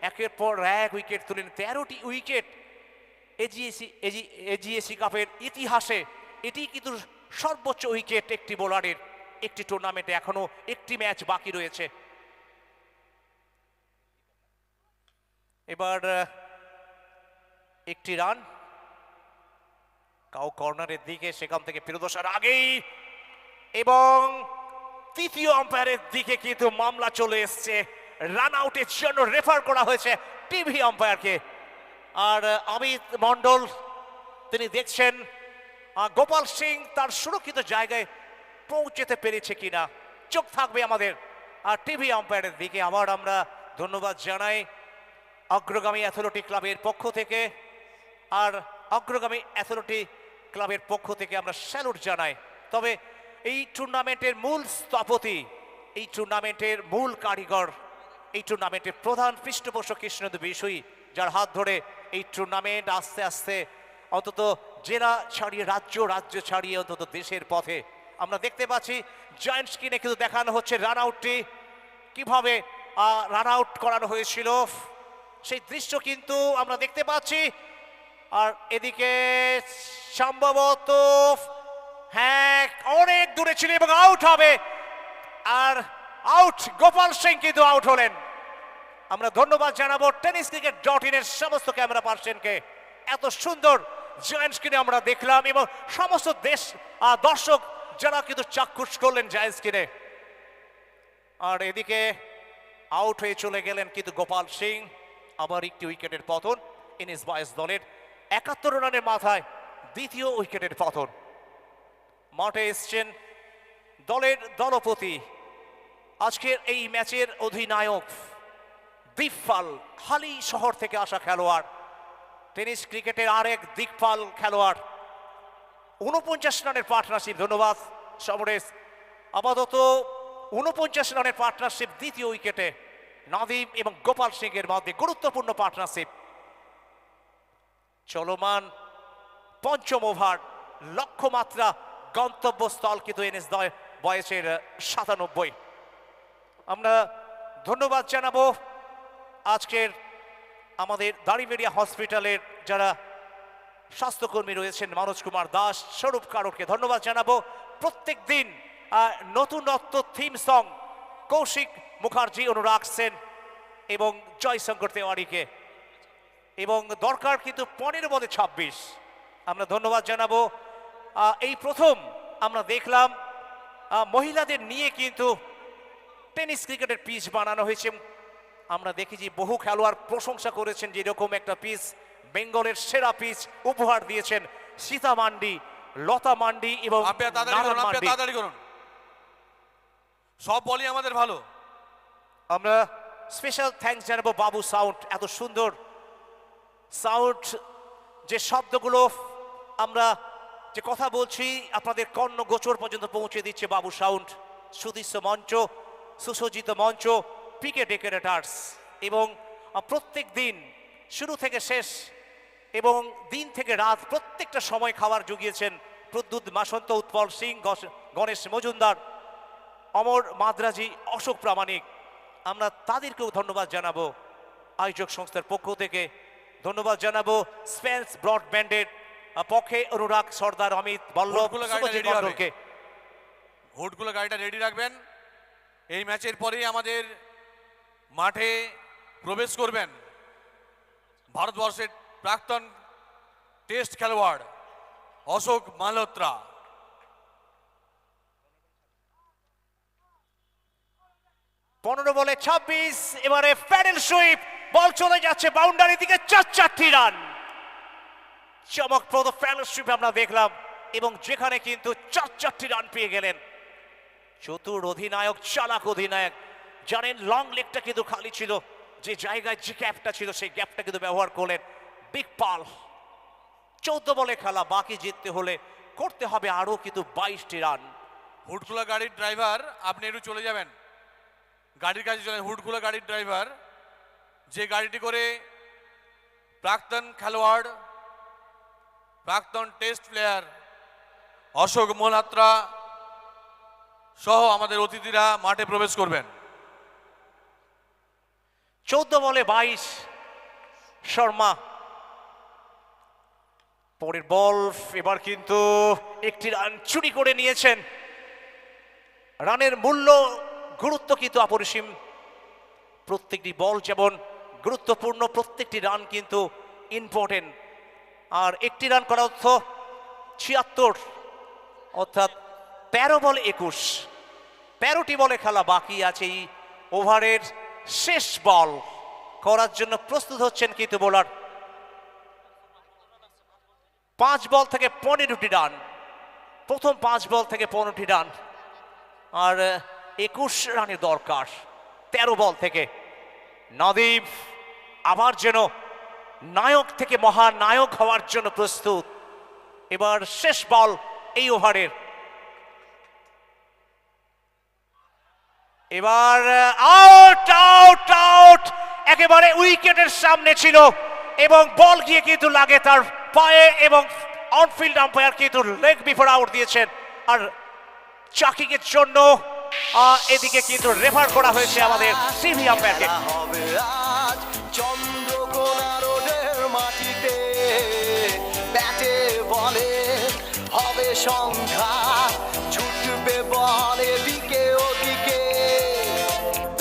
একের পর এক উইকেট তুলেন, 13টি উইকেট এজিএসি কাপের ইতিহাসে। এটি কিন্তু সর্বোচ্চ উইকেট একটি বোলারের একটি টুর্নামেন্টে। এখনো একটি ম্যাচ বাকি রয়েছে। এবার 1টি রান, কাউ কর্নারের দিকে, সেখান থেকে ফেরত আসার আগেই এবং তৃতীয় আম্পায়ারের দিকে কিন্তু মামলা চলে এসছে। রান আউটের জন্য রেফার করা হয়েছে টিভি আম্পায়ারকে। আর অমিত মন্ডল তিনি দেখছেন গোপাল সিং তার সুরক্ষিত জায়গায় পৌঁছতে পেরেছে কিনা, চোখ থাকবে আমাদের আর টিভি আম্পায়ারের দিকে। আবার আমরা ধন্যবাদ জানাই অগ্রগামী অ্যাথলেটিক ক্লাবের পক্ষ থেকে, আর অগ্রগামী অ্যাথলেটিক ক্লাবের পক্ষ থেকে আমরা স্যালুট জানাই। তবে এই টুর্নামেন্টের মূল স্থপতি, এই টুর্নামেন্টের মূল কারিগর, এই টুর্নামেন্টের প্রধান পৃষ্ঠপোষক কৃষ্ণদেব বিষয়ী, যার হাত ধরে এই টুর্নামেন্ট আস্তে আস্তে অন্তত জেলা ছাড়িয়ে রাজ্য, রাজ্য ছাড়িয়ে অন্তত দেশের পথে আমরা দেখতে পাচ্ছি। জয়েন্ট স্ক্রিনে কিন্তু দেখানো হচ্ছে রান আউটটি, কিভাবে রান আউট করানো হয়েছিল সেই দৃশ্য কিন্তু আমরা দেখতে পাচ্ছি। আর এদিকে সম্ভবত হ্যাঁ অনেক দূরে ছিল এবং আউট হবে, আর আউট গোপাল সিং কিন্তু আউট হলেন। আমরা ধন্যবাদ জানাবো টেনিস ক্রিকেট .in এর সমস্ত ক্যামেরা পার্সনকে। এত সুন্দর জয়েন্ট স্ক্রিনে আমরা দেখলাম এবং সমস্ত দর্শক যারা কিন্তু চাক্ষুষ করলেন জয়েন্ট স্ক্রিনে। আর এদিকে আউট হয়ে চলে গেলেন কিন্তু গোপাল সিং। আবার একটি উইকেটের পতন এনএস বয়েজ দলের, 71 রানের মাথায় দ্বিতীয় উইকেটের পতন। মাঠে এসছেন দলের দলপতি, আজকের এই ম্যাচের অধিনায়ক দীপপাল, হালি শহর থেকে আসা খেলোয়াড়, টেনিস ক্রিকেটের আরেক দিকপাল খেলোয়াড়। 49 রানের পার্টনারশিপ, ধন্যবাদ সমরেশ। আপাতত 49 রানের পার্টনারশিপ দ্বিতীয় উইকেটে নাদিম এবং গোপাল সিং এর মধ্যে গুরুত্বপূর্ণ পার্টনারশিপ। চলমান পঞ্চম ওভার, লক্ষ্যমাত্রা গন্তব্যস্থল কিন্তু এনএস বয়েজের 97। আমরা ধন্যবাদ জানাবো আজকের আমাদের দাড়িবেড়িয়া হসপিটালের যারা স্বাস্থ্যকর্মী রয়েছেন, মনোজ কুমার দাস, স্বরূপ কারককে ধন্যবাদ জানাবো। প্রত্যেক দিন নতুনত্ব থিম সং কৌশিক মুখার্জি, অনুরাগ সেন এবং জয়শঙ্কর তেওয়ারিকে, এবং দরকার কিন্তু 15 বলে 26। আমরা ধন্যবাদ জানাবো। এই প্রথম আমরা দেখলাম মহিলাদের নিয়ে কিন্তু টেনিস ক্রিকেটের পিচ বানানো হয়েছে। আমরা দেখেছি বহু খেলোয়াড় প্রশংসা করেছেন যে এরকম একটা পিচ বেঙ্গলের সেরা পিচ উপহার দিয়েছেন সীতা মান্ডি, লতা মান্ডি এবং নারায়ণ মান্ডি।
সব বলই আমাদের ভালো।
আমরা স্পেশাল থ্যাঙ্কস জানাবো বাবু সাউন্ড, এত সুন্দর সাউন্ড, যে শব্দগুলো আমরা যে কথা বলছি আপনাদের কর্ণ গোচর পর্যন্ত পৌঁছে দিচ্ছে বাবু সাউন্ড। সুদৃশ্য মঞ্চ, সুসজ্জিত মঞ্চ, পিকে ডেকোরেটার্স, এবং প্রত্যেক দিন শুরু থেকে শেষ এবং দিন থেকে রাত প্রত্যেকটা সময় খাবার জুগিয়েছেন প্রদ্যুৎ মাসন্ত, উৎপল সিং, গণেশ মজুমদার, অমর মাদ্রাজি, অশোক প্রামাণিক। আমরা তাদেরকেও ধন্যবাদ জানাবো আয়োজক সংস্থার পক্ষ থেকে। ধন্যবাদ জানাবো স্পেন্স ব্রডব্যান্ডের পক্ষে অনুরাগ সর্দার, অমিত বল্লভ, মন্ডলকে।
হুডগুলো গাড়িটা রেডি রাখবেন। এই ম্যাচের পরেই আমাদের মাঠে প্রবেশ করবেন ভারতবর্ষের প্রাক্তন টেস্ট খেলোয়াড় অশোক মালহোত্রা।
পনেরো বলে 26, এবারে প্যাডেল সুইপ, বল চলে যাচ্ছে বাউন্ডারি দিকে, 4 রান। চমকপ্রদ প্যাডেল সুইপ আমরা দেখলাম এবং যেখানে কিন্তু 4 রান পেয়ে গেলেন চতুর অধিনায়ক, চালাক অধিনায়ক। জানেন লং লেগটা কিন্তু খালি ছিল, যে জায়গায় যে গ্যাপটা ছিল সেই গ্যাপটা কিন্তু ব্যবহার করলেন বিগ পাল। 14 বলে খেলা, বাকি জিততে হলে করতে হবে আরো কিন্তু 22টি রান।
হুডখোলা গাড়ির ড্রাইভার, আপনি একটু চলে যাবেন গাড়ির কাছে চলেন। হুডখোলা গাড়ির ড্রাইভার, যে গাড়িটি করে প্রাক্তন খেলোয়াড়, প্রাক্তন টেস্ট প্লেয়ার অশোক মালহোত্রা সহ আমাদের অতিথিরা মাঠে প্রবেশ করবেন।
14 বলে 22 শর্মা। পরের বল, এবার কিন্তু একটি রান চুরি করে নিয়েছেন। রানের মূল্য, গুরুত্ব কিন্তু অপরিসীম। প্রত্যেকটি বল যেমন গুরুত্বপূর্ণ, প্রত্যেকটি রান কিন্তু ইম্পর্টেন্ট। আর একটি রান করা অর্থ 76, অর্থাৎ 13 বলে 21। 13টি বলে খেলা বাকি আছে। এই ওভারের শেষ বল করার জন্য প্রস্তুত হচ্ছেন কিন্তু বোলার। 5 বল থেকে 15টি রান, প্রথম 5 বল থেকে 15টি রান, আর 21 রানের দরকার 13 বল থেকে। নাদিম আবার যেন নায়ক থেকে মহানায়ক হওয়ার জন্য প্রস্তুত। এবার শেষ বল এই ওভারের। এবার আউট আউট আউট, একেবারে উইকেটের সামনে ছিল এবং বল গিয়ে কিন্তু লাগে তার পায়ে এবং অনফিল্ড আম্পায়ার কিন্তু লেগ বিফোর আউট দিয়েছেন। আর চাকিং এর জন্য এদিকে কিন্তু রেফার করা হয়েছে আমাদের সিভি আম্পায়ারকে।
হবে আজ চন্দ্রকোনা রোডের মাটিতে, ব্যাটে বলে হবে সংখ্যা, ছুটবে বল এদিকে ওদিকে,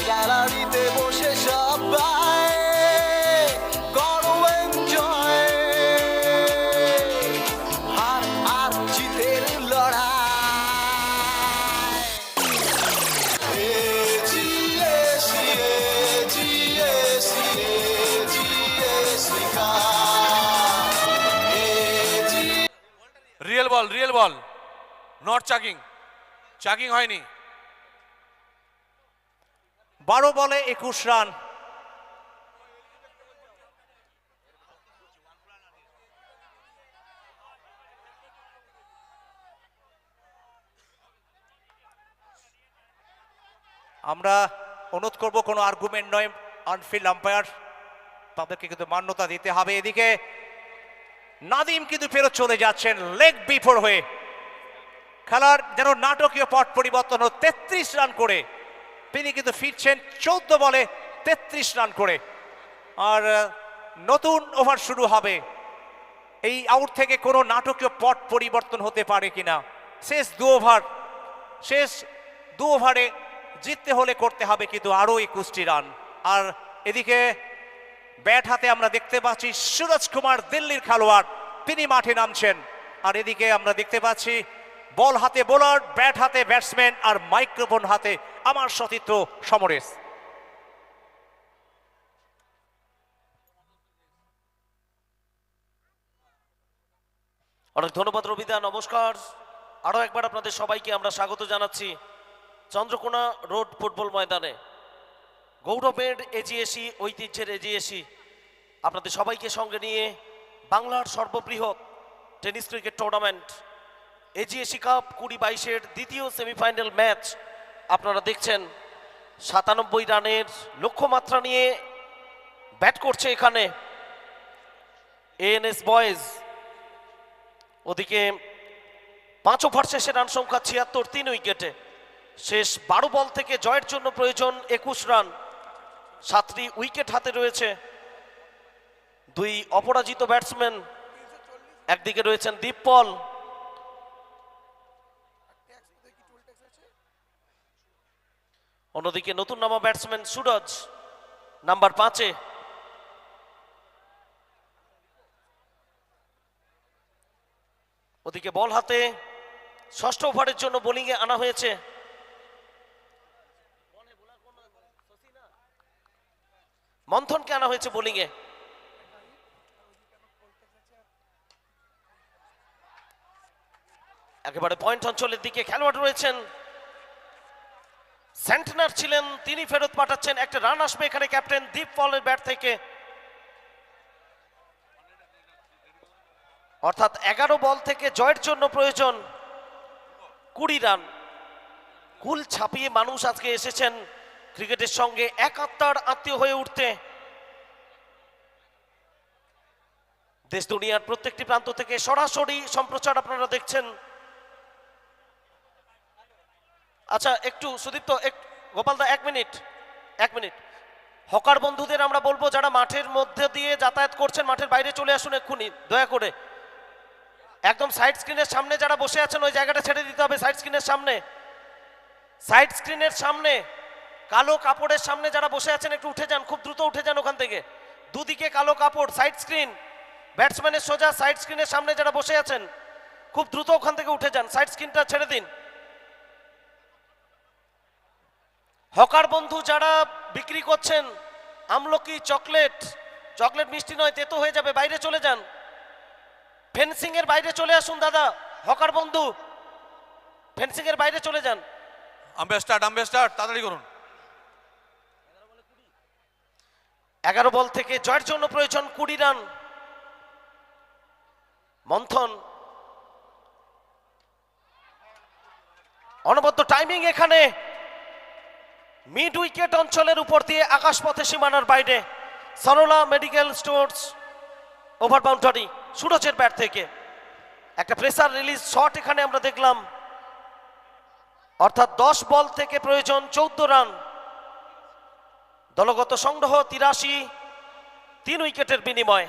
গ্যালারিতে বসে সবাই করো এনজয়, হার আর জিতের লড়াই।
Real ball, not sucking, sucking হয়নি।
12 বলে 21 রান। আমরা অনুরোধ করব কোনো আর্গুমেন্ট নয়, অনফিল্ড আম্পায়ার তাদেরকে কিন্তু মান্যতা দিতে হবে। এদিকে নাদিম কিন্তু ফেরত চলে যাচ্ছেন লেগ বিফোর হয়ে। খেলার যেন নাটকীয় পট পরিবর্তন হল, 33 রান করে তিনি কিন্তু ফিরছেন 14 বলে 33 রান করে। আর নতুন ওভার শুরু হবে, এই আউট থেকে কোনো নাটকীয় পট পরিবর্তন হতে পারে কিনা। শেষ দু ওভারে জিততে হলে করতে হবে কিন্তু আরো 21টি রান। আর এদিকে ব্যাট হাতে আমরা দেখতে পাচ্ছি সুরজ কুমার, দিল্লির খেলোয়াড়, তিনি মাঠে নামছেন। আর এদিকে আমরা দেখতে পাচ্ছি বল হাতে বোলার, ব্যাট হাতে ব্যাটসম্যান, আর মাইক্রোফোন হাতে আমার সতীর্থ সমরেশ।
অনেক ধন্যবাদ রবিদা, নমস্কার। আরও একবার আপনাদের সবাইকে আমরা স্বাগত জানাচ্ছি চন্দ্রকোনা রোড ফুটবল ময়দানে। গৌরবের এজিএসি, ঐতিহ্যের এজিএসি আপনাদের সবাইকে সঙ্গে নিয়ে বাংলার সর্ববৃহৎ টেনিস ক্রিকেট টুর্নামেন্ট এজিএসি কাপ 2022-এর দ্বিতীয় সেমিফাইনাল ম্যাচ আপনারা দেখছেন। 97 রানের লক্ষ্যমাত্রা নিয়ে ব্যাট করছে এখানে এএনএস বয়েজ। ওদিকে 5 ওভার শেষে রান সংখ্যা 76, 3 উইকেটে। শেষ 12 বল থেকে জয়ের জন্য প্রয়োজন 21 রান। 7টি উইকেট হাতে রয়েছে। 2 অপরাজিত ব্যাটসম্যান, একদিকে রয়েছেন দীপপল, অন্যদিকে নতুন নামা ব্যাটসম্যান সুরজ নাম্বার 5-এ। ওদিকে বল হাতে 6ষ্ঠ ওভারের জন্য বোলিংয়ে আনা হয়েছে মন্থনকে, আনা হয়েছে বোলিংয়ে। একেবারে পয়েন্ট অঞ্চলের দিকে খেলোয়াড় রয়েছেন, সেন্টনার ছিলেন, তিনি ফেরত পাঠাচ্ছেন। একটা রান আসবে এখানে ক্যাপ্টেন দীপপলের ব্যাট থেকে। অর্থাৎ 11 বল থেকে জয়ের জন্য প্রয়োজন 20 রান। কুল ছাপিয়ে মানুষ আজকে এসেছেন ক্রিকেটের সঙ্গে এক আত্মার আত্মীয় হয়ে উঠতে। দেশ দুনিয়ার প্রত্যেকটি প্রান্ত থেকে সরাসরি সম্প্রচার আপনারা দেখছেন। আচ্ছা একটু সুদীপ্ত, গোপালদা 1 মিনিট। হকার বন্ধুদের আমরা বলবো যারা মাঠের মধ্যে দিয়ে যাতায়াত করছেন মাঠের বাইরে চলে আসুন এক্ষুনি দয়া করে। একদম সাইড স্ক্রিনের সামনে যারা বসে আছেন ওই জায়গাটা ছেড়ে দিতে হবে। সাইড স্ক্রিনের সামনে কালো কাপড়ের সামনে যারা বসে আছেন একটু উঠে যান, খুব দ্রুত উঠে যান ওখান থেকে। দুদিকে কালো কাপড়, সাইড স্ক্রিন, ব্যাটসম্যানের সোজা সাইড স্ক্রিনের সামনে যারা বসে আছেন খুব দ্রুত ওখান থেকে উঠে যান, সাইড স্ক্রিনটা ছেড়ে দিন। হকার বন্ধু যারা বিক্রি করছেন আমলকি, চকলেট মিষ্টি নয়, তেতো হয়ে যাবে, বাইরে চলে যান। ফেন্সিং এর বাইরে চলে আসুন দাদা, হকার বন্ধু ফেন্সিং এর বাইরে চলে যান।
আম্পায়ার তাড়াতাড়ি করুন।
11 বল থেকে জয়ের জন্য প্রয়োজন 20 রান। মন্থন, অনবদ্য টাইমিং এখানে, মিড উইকেট অঞ্চলের উপর দিয়ে আকাশপথে সীমানার বাইরে। Sarala medical stores over boundary সুরজের ব্যাট থেকে একটা প্রেসার রিলিজ শট এখানে আমরা দেখলাম, অর্থাৎ 10 বল থেকে প্রয়োজন 14 রান। দলগত সংগ্রহ 83, 3 উইকেটের বিনিময়ে।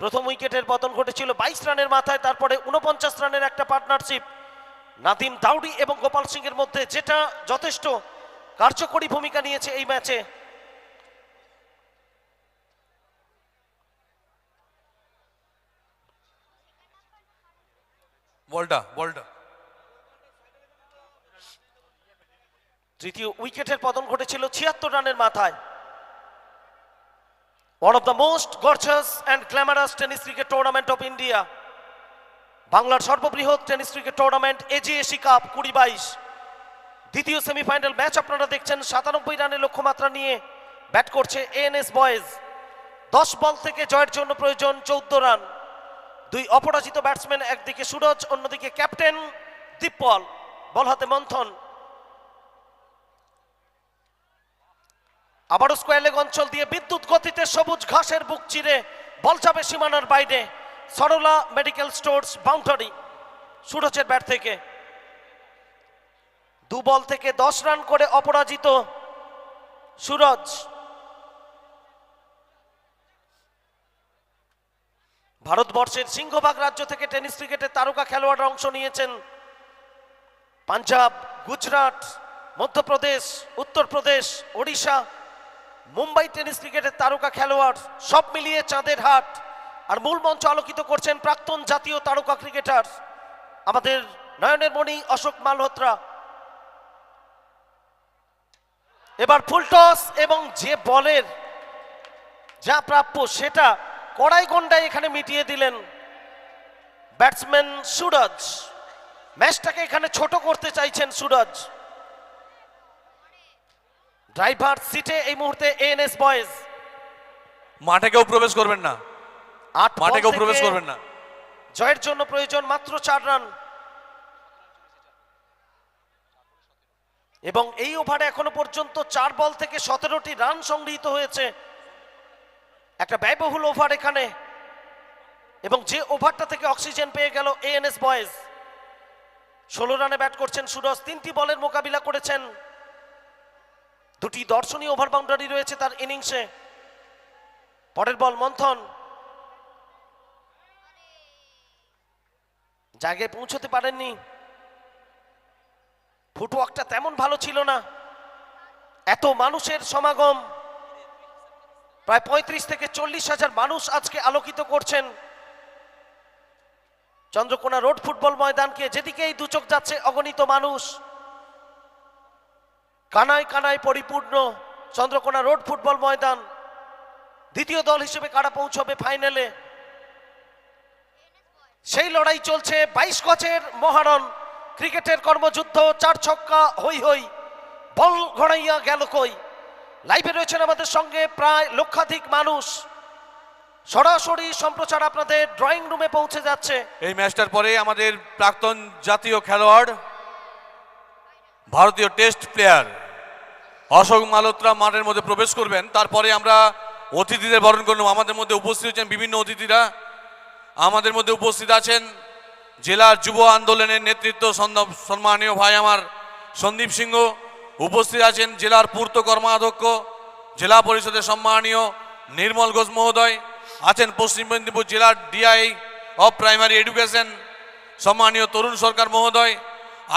প্রথম উইকেটের পতন ঘটেছিল 22 রানের মাথায়, তারপরে 49 রানের একটা পার্টনারশিপ নাদিম দাউডি এবং গোপাল সিং এর মধ্যে, যেটা যথেষ্ট কার্যকরী ভূমিকা নিয়েছে এই ম্যাচে।
বলটা
তৃতীয় উইকেটের পতন ঘটেছিল 76 রানের মাথায়। One of the most gorgeous and glamorous tennis cricket tournament of India, বাংলার সর্ববৃহৎ টেনিস ক্রিকেট টুর্নামেন্ট এজিএসি কাপ 2022 দ্বিতীয় সেমিফাইনাল ম্যাচ আপনারা দেখছেন। 97 রানের লক্ষ্যমাত্রা নিয়ে ব্যাট করছে এএনএস বয়েজ। 10 বল থেকে জয়ের জন্য প্রয়োজন 14 রান। দুই অপরাজিত ব্যাটসম্যান, একদিকে সুরজ, অন্যদিকে ক্যাপ্টেন দীপল, বল হাতে মন্থন। আবারও স্কোয়ার লেগ অঞ্চল দিয়ে বিদ্যুৎ গতিতে সবুজ ঘাসের বুক চিরে বল যাবে সীমানার বাইরে। সরলা মেডিকেল স্টোরস বাউন্ডারি সুরজের ব্যাট থেকে। 2 বল থেকে 10 রান করে অপরাজিত সুরজ। ভারতবর্ষের সিংহভাগ রাজ্য থেকে টেনিস ক্রিকেটের তারকা খেলোয়াড়রা অংশ নিয়েছেন। পাঞ্জাব, গুজরাট, মধ্যপ্রদেশ, উত্তরপ্রদেশ, ওড়িশা, মুম্বাই টেনিস ক্রিকেটের তারকা খেলোয়াড়, সব মিলিয়ে চাঁদের হাট। আর মূল মঞ্চ আলোকিত করছেন প্রাক্তন জাতীয় তারকা ক্রিকেটার আমাদের নয়নের মণি অশোক মালহোত্রা। এবার ফুল টস এবং যে বলের যা প্রাপ্য সেটা কড়াই গন্ডায় এখানে মিটিয়ে দিলেন ব্যাটসম্যান সুরজ। ম্যাচটাকে এখানে ছোট করতে চাইছেন সুরজ। ড্রাইভার সিটে এই মুহূর্তে এএনএস বয়েজ।
মাঠে কেউ প্রবেশ করবেন না,
8
মাঠে
বল
কেউ
থেকে
প্রবেশ করবেন না।
জয়ের জন্য প্রয়োজন মাত্র 4 রান। এবং এই ওভারে এখনো পর্যন্ত 4 বল থেকে 17টি রান সংগৃহীত হয়েছে। একটা ব্যয়বহুল ওভার এখানে, এবং যে ওভারটা থেকে অক্সিজেন পেয়ে গেল এএনএস বয়েজ। 16 রানে ব্যাট করছেন সুরজ, 3টি বলের মোকাবিলা করেছেন। 2টি দর্শনীয় ওভার বাউন্ডারি রয়েছে তার ইনিংসে। পরের বল মন্থন, জায়গায় পৌঁছতে পারেননি। ফুটওয়ার্কটা তেমন ভালো ছিল না। এত মানুষের সমাগম, প্রায় 35 থেকে 40 হাজার মানুষ আজকে আলোকিত করছেন চন্দ্রকোনা রোড ফুটবল ময়দানকে। যেদিকেই দুচোখ যাচ্ছে অগণিত মানুষ, কানায় কানায় পরিপূর্ণ চন্দ্রকোনা রোড ফুটবল ময়দান। দ্বিতীয় দল হিসেবে কারা পৌঁছবে ফাইনালে, সেই লড়াই চলছে। 22 গজের মহারণ, ক্রিকেটের কর্মযুদ্ধ, 4 ছক্কা হই হই, বল ঘড়াইয়া গেল কই। লাইভে রয়েছেন আমাদের সঙ্গে প্রায় লক্ষাধিক মানুষ। সরাসরি সম্প্রচার আপনাদের ড্রয়িং রুমে পৌঁছে যাচ্ছে।
এই ম্যাচটার পরে আমাদের প্রাক্তন জাতীয় খেলোয়াড়, ভারতীয় টেস্ট প্লেয়ার অশোক মালহোত্রা মাঠের মধ্যে প্রবেশ করবেন। তারপরে আমরা অতিথিদের বরণ করলাম। আমাদের মধ্যে উপস্থিত হচ্ছেন বিভিন্ন অতিথিরা। আমাদের মধ্যে উপস্থিত আছেন জেলার যুব আন্দোলনের নেতৃত্ব সম্মানীয় ভাই আমার সন্দীপ সিংহ। উপস্থিত আছেন জেলার পূর্ত কর্মাধ্যক্ষ, জেলা পরিষদের সম্মানীয় নির্মল ঘোষ মহোদয়। আছেন পশ্চিম মেদিনীপুর জেলার ডিআই অফ প্রাইমারি এডুকেশন সম্মানীয় তরুণ সরকার মহোদয়।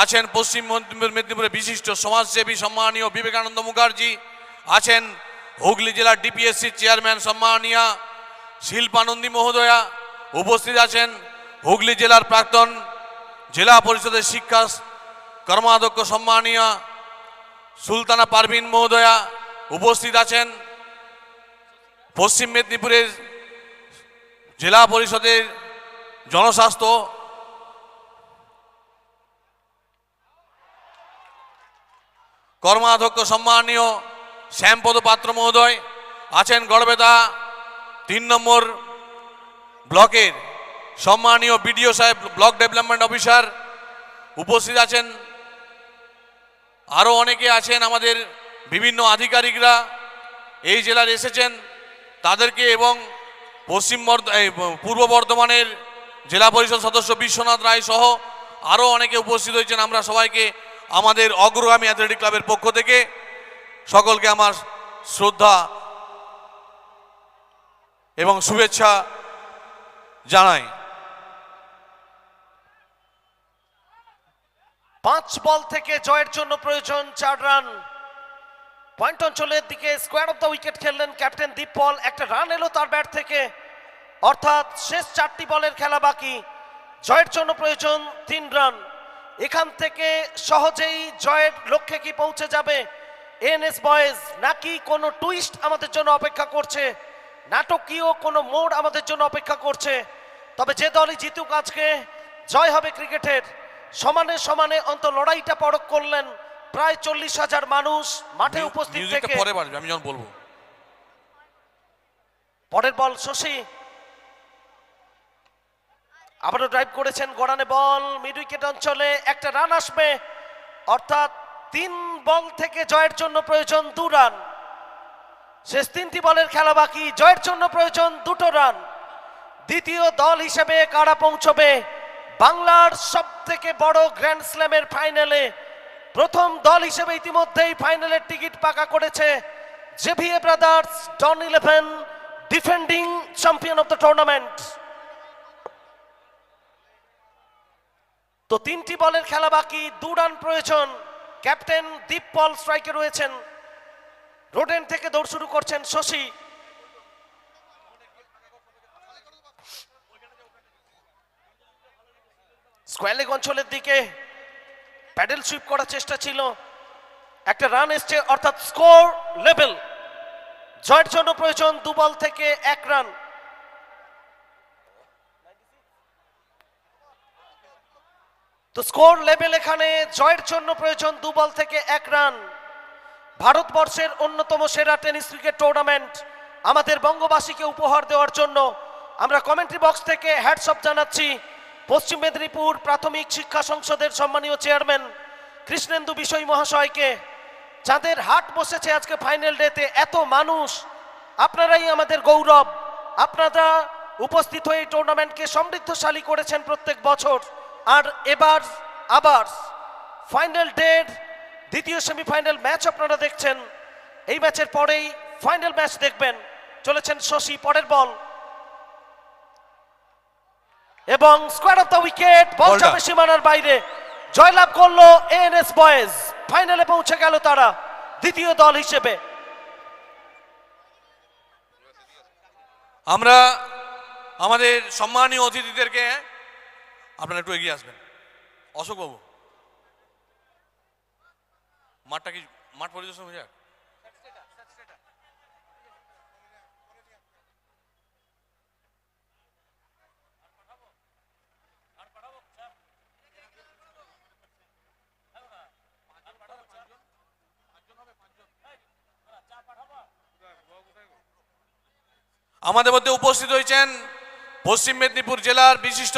আছেন পশ্চিম মেদিনীপুরের বিশিষ্ট সমাজসেবী সম্মানীয় বিবেকানন্দ মুখার্জি। আছেন হুগলি জেলার ডিপিএসসি চেয়ারম্যান সম্মানীয় শিল্পানন্দী মহোদয়া। উপস্থিত আছেন হুগলি জেলার প্রাক্তন জেলা পরিষদের শিক্ষা কর্মাধ্যক্ষ সম্মানীয় সুলতানা পারভিন মহোদয়া। উপস্থিত আছেন পশ্চিম মেদিনীপুরের জেলা পরিষদের জনস্বাস্থ্য কর্মাধ্যক্ষ সম্মানীয় শ্যামপদ পাত্র মহোদয়। আছেন গড়বেতা 3 নম্বর ব্লকের সম্মানীয় বিডিও সাহেব, ব্লক ডেভেলপমেন্ট অফিসার। উপস্থিত আছেন আরও অনেকে আছেন, আমাদের বিভিন্ন আধিকারিকরা এই জেলার এসেছেন, তাদেরকে এবং পূর্ব বর্ধমানের জেলা পরিষদ সদস্য বিশ্বনাথ রায় সহ আরও অনেকে উপস্থিত হয়েছেন। আমরা সবাইকে আমাদের অগ্রগামী অ্যাথলেটিক ক্লাবের পক্ষ থেকে সকলকে আমার শ্রদ্ধা এবং শুভেচ্ছা জানাই।
5 বল থেকে জয়ের জন্য প্রয়োজন 4 রান। পয়েন্ট অঞ্চলের দিকে স্কোয়ার অফ দ্য উইকেট খেললেন ক্যাপ্টেন দীপ পল। একটা রান এলো তার ব্যাট থেকে, অর্থাৎ শেষ 4টি বলের খেলা বাকি। জয়ের জন্য প্রয়োজন 3 রান। এখান থেকে সহজেই জয়ের লক্ষ্যে কি পৌঁছে যাবে এএনএস বয়েজ, নাকি কোনো টুইস্ট আমাদের জন্য অপেক্ষা করছে, নাটকীয় কোনো মোড় আমাদের জন্য অপেক্ষা করছে? তবে যে দলই জিতুক আজকে জয় হবে ক্রিকেটের। সমানে সমানে লড়াইটা পরখ করলেন প্রায় 40,000 মানুষ মাঠে উপস্থিত
মিউজিকটা
থেকে।
পরে বাজবে, আমি যখন বলবো।
পরের বল শশী, আবারও ড্রাইভ করেছেন, গড়ানে বল মিড উইকেট অঞ্চলে, একটা রান আসবে, অর্থাৎ 3 বল থেকে জয়ের জন্য প্রয়োজন 2 রান। শেষ 3টি বলের খেলা বাকি, জয়ের জন্য প্রয়োজন 2 রান। দ্বিতীয় দল হিসেবে কারা পৌঁছবে বাংলার সবথেকে বড় গ্র্যান্ড স্ল্যামের ফাইনালে? প্রথম দল হিসেবে ইতিমধ্যেই ফাইনালের টিকিট পাকা করেছে JVA brothers, Don 11, defending champion of the tournament. তো 3টি বলের খেলা বাকি, 2 রান প্রয়োজন। ক্যাপ্টেন দীপ পল স্ট্রাইকে রয়েছেন, রোডেন থেকে দৌড় শুরু করছেন শশী। স্কোয়ার লেগ অঞ্চলের দিকে প্যাডেল সুইপ করার চেষ্টা ছিল, একটা রান এসছে, অর্থাৎ স্কোর লেভেল। জয়ের জন্য প্রয়োজন 2 বল থেকে 1 রান। তো স্কোর লেভেল এখানে, জয়ের জন্য প্রয়োজন 2 বল থেকে 1 রান। ভারতবর্ষের অন্যতম সেরা টেনিস ক্রিকেট টুর্নামেন্ট আমাদের বঙ্গবাসীকে উপহার দেওয়ার জন্য আমরা কমেন্ট্রি বক্স থেকে হ্যাটস অফ জানাচ্ছি পশ্চিম মেদিনীপুর প্রাথমিক শিক্ষা সংসদের সম্মানীয় চেয়ারম্যান কৃষ্ণেন্দু বিষয় মহাশয়কে। যাদের হাট বসেছে আজকে ফাইনাল ডেতে, এত মানুষ, আপনারাই আমাদের গৌরব। আপনারা উপস্থিত হয়ে এই টুর্নামেন্টকে সমৃদ্ধশালী করেছেন প্রত্যেক বছর। আর এবার আবার ফাইনাল ডের দ্বিতীয় সেমিফাইনাল ম্যাচ আপনারা দেখছেন। এই ম্যাচের পরেই ফাইনাল ম্যাচ দেখবেন। চলেছেন শশী, পরের বল এবং স্কোয়ার অফ দ্য উইকেট, বল
বলটা।
যাবে সীমানার বাইরে। জয়লাভ করলো এএনএস বয়েজ, ফাইনালে পৌঁছে গেল তারা দ্বিতীয় দল হিসেবে।
আমরা আমাদের সম্মানীয় অতিথিদেরকে, আপনারা একটু এগিয়ে আসবেন। অশোক বাবু, মাঠটা কি মাঠ পরিদর্শন হয়ে যাক? আমাদের মধ্যে উপস্থিত হয়েছেন পশ্চিম মেদিনীপুর জেলার বিশিষ্ট